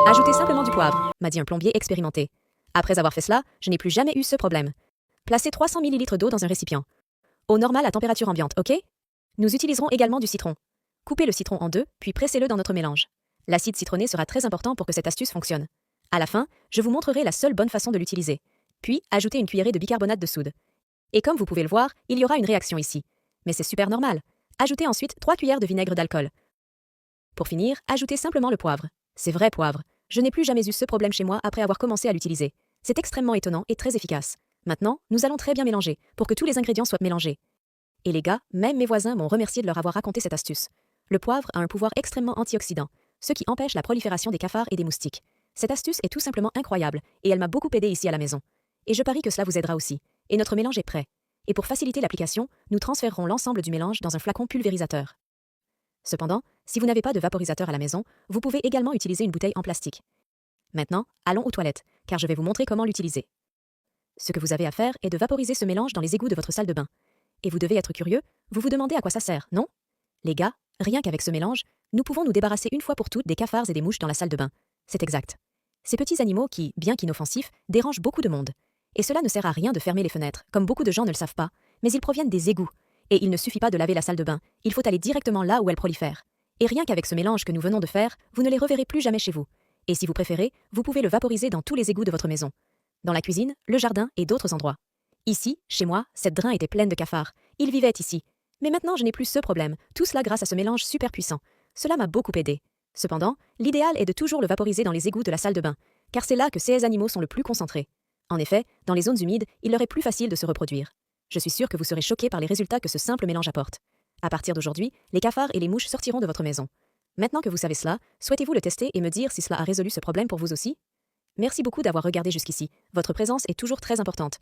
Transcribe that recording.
Ajoutez simplement du poivre, m'a dit un plombier expérimenté. Après avoir fait cela, je n'ai plus jamais eu ce problème. Placez 300 ml d'eau dans un récipient. Eau normale à température ambiante, ok? Nous utiliserons également du citron. Coupez le citron en deux, puis pressez-le dans notre mélange. L'acide citronné sera très important pour que cette astuce fonctionne. À la fin, je vous montrerai la seule bonne façon de l'utiliser. Puis, ajoutez une cuillerée de bicarbonate de soude. Et comme vous pouvez le voir, il y aura une réaction ici. Mais c'est super normal. Ajoutez ensuite 3 cuillères de vinaigre d'alcool. Pour finir, ajoutez simplement le poivre. C'est vrai poivre. Je n'ai plus jamais eu ce problème chez moi après avoir commencé à l'utiliser. C'est extrêmement étonnant et très efficace. Maintenant, nous allons très bien mélanger, pour que tous les ingrédients soient mélangés. Et les gars, même mes voisins m'ont remercié de leur avoir raconté cette astuce. Le poivre a un pouvoir extrêmement antioxydant, ce qui empêche la prolifération des cafards et des moustiques. Cette astuce est tout simplement incroyable, et elle m'a beaucoup aidé ici à la maison. Et je parie que cela vous aidera aussi. Et notre mélange est prêt. Et pour faciliter l'application, nous transférerons l'ensemble du mélange dans un flacon pulvérisateur. Cependant, si vous n'avez pas de vaporisateur à la maison, vous pouvez également utiliser une bouteille en plastique. Maintenant, allons aux toilettes, car je vais vous montrer comment l'utiliser. Ce que vous avez à faire est de vaporiser ce mélange dans les égouts de votre salle de bain. Et vous devez être curieux, vous vous demandez à quoi ça sert, non? Les gars, rien qu'avec ce mélange, nous pouvons nous débarrasser une fois pour toutes des cafards et des mouches dans la salle de bain. C'est exact. Ces petits animaux qui, bien qu'inoffensifs, dérangent beaucoup de monde. Et cela ne sert à rien de fermer les fenêtres, comme beaucoup de gens ne le savent pas, mais ils proviennent des égouts. Et il ne suffit pas de laver la salle de bain, il faut aller directement là où elle prolifère. Et rien qu'avec ce mélange que nous venons de faire, vous ne les reverrez plus jamais chez vous. Et si vous préférez, vous pouvez le vaporiser dans tous les égouts de votre maison. Dans la cuisine, le jardin et d'autres endroits. Ici, chez moi, cette drain était pleine de cafards. Ils vivaient ici. Mais maintenant, je n'ai plus ce problème, tout cela grâce à ce mélange super puissant. Cela m'a beaucoup aidé. Cependant, l'idéal est de toujours le vaporiser dans les égouts de la salle de bain, car c'est là que ces animaux sont le plus concentrés. En effet, dans les zones humides, il leur est plus facile de se reproduire. Je suis sûre que vous serez choqués par les résultats que ce simple mélange apporte. À partir d'aujourd'hui, les cafards et les mouches sortiront de votre maison. Maintenant que vous savez cela, souhaitez-vous le tester et me dire si cela a résolu ce problème pour vous aussi? Merci beaucoup d'avoir regardé jusqu'ici. Votre présence est toujours très importante.